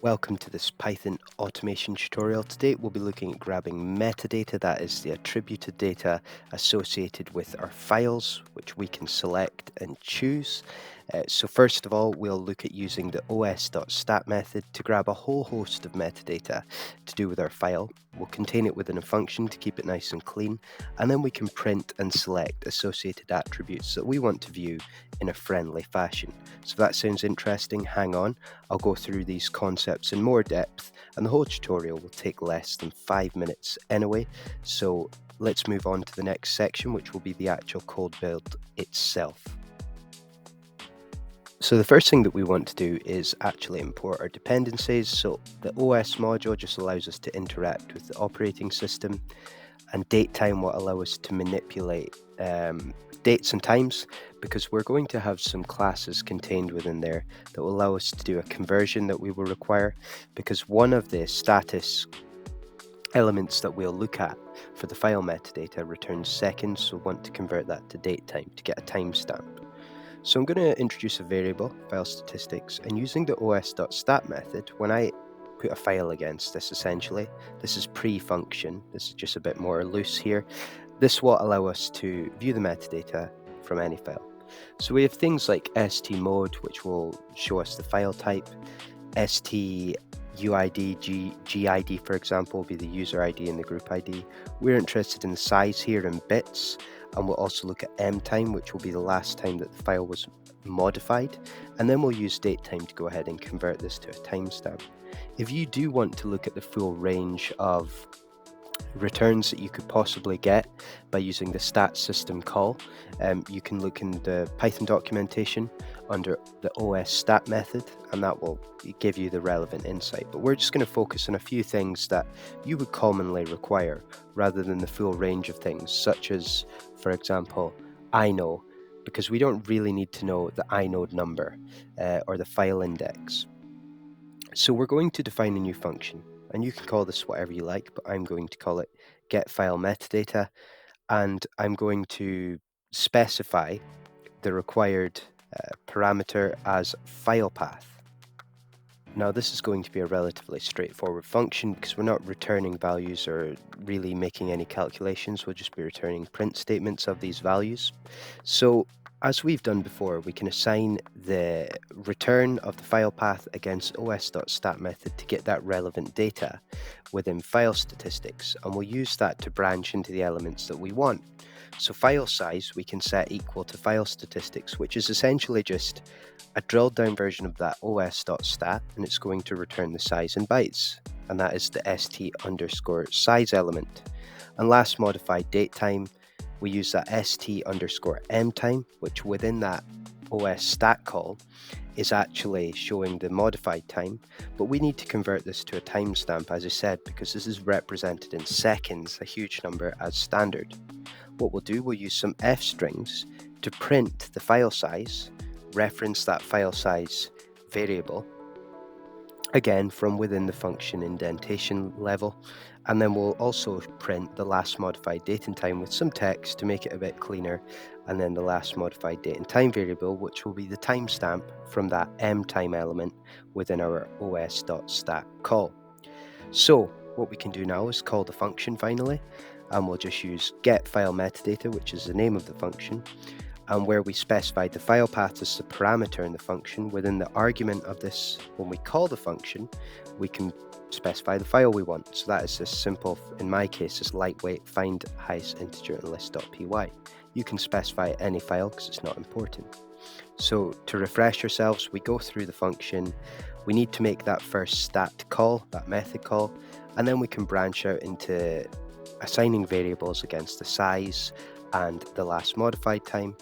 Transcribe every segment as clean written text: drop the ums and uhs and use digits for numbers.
Welcome to this Python automation tutorial. Today we'll be looking at grabbing metadata, that is the attributed data associated with our files, which we can select and choose. So first of all, we'll look at using the os.stat method to grab a whole host of metadata to do with our file. We'll contain it within a function to keep it nice and clean, and then we can print and select associated attributes that we want to view in a friendly fashion. So if that sounds interesting, hang on. I'll go through these concepts in more depth, and the whole tutorial will take less than 5 minutes anyway. So let's move on to the next section, which will be the actual code build itself. So the first thing that we want to do is actually import our dependencies. So the OS module just allows us to interact with the operating system, and datetime will allow us to manipulate dates and times, because we're going to have some classes contained within there that will allow us to do a conversion that we will require, because one of the status elements that we'll look at for the file metadata returns seconds, so we want to convert that to datetime to get a timestamp. So I'm going to introduce a variable, file statistics, and using the os.stat method, when I put a file against this, essentially, this is pre-function, this is just a bit more loose here, this will allow us to view the metadata from any file. So we have things like stmode, which will show us the file type, stuid, gid, for example, will be the user ID and the group ID. We're interested in the size here in bits, and we'll also look at mtime, which will be the last time that the file was modified, and then we'll use datetime to go ahead and convert this to a timestamp. If you do want to look at the full range of returns that you could possibly get by using the stat system call, you can look in the Python documentation under the os stat method, and that will give you the relevant insight. But we're just going to focus on a few things that you would commonly require rather than the full range of things, such as, for example, inode, because we don't really need to know the inode number or the file index. So we're going to define a new function, and you can call this whatever you like, but I'm going to call it getFileMetadata, and I'm going to specify the required parameter as file path. Now this is going to be a relatively straightforward function because we're not returning values or really making any calculations. We'll just be returning print statements of these values. So as we've done before, we can assign the return of the file path against os.stat method to get that relevant data within file statistics, and we'll use that to branch into the elements that we want. So file size we can set equal to file statistics, which is essentially just a drilled down version of that os.stat, and it's going to return the size in bytes, and that is the st_size element. And last modified datetime, we use that st_mtime, which within that os stat call is actually showing the modified time, but we need to convert this to a timestamp, as I said, because this is represented in seconds, a huge number, as standard. What we'll do, we'll use some f strings to print the file size, reference that file size variable, again from within the function indentation level, and then we'll also print the last modified date and time with some text to make it a bit cleaner, and then the last modified date and time variable, which will be the timestamp from that mtime element within our os.stat call. So what we can do now is call the function finally, and we'll just use getFileMetadata, which is the name of the function, and where we specify the file path as the parameter in the function. Within the argument of this, when we call the function, we can specify the file we want. So that is this simple, in my case, this lightweight find highest integer and list.py. You can specify any file because it's not important. So to refresh ourselves, we go through the function, we need to make that first stat call, that method call, and then we can branch out into assigning variables against the size and the last modified time,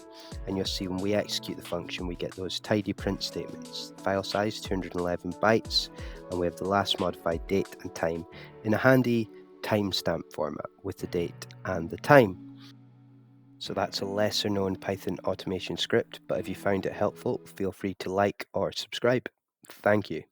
and you'll see when we execute the function we get those tidy print statements. File size 211 bytes, and we have the last modified date and time in a handy timestamp format with the date and the time. So that's a lesser known Python automation script, but if you found it helpful, feel free to like or subscribe. Thank you.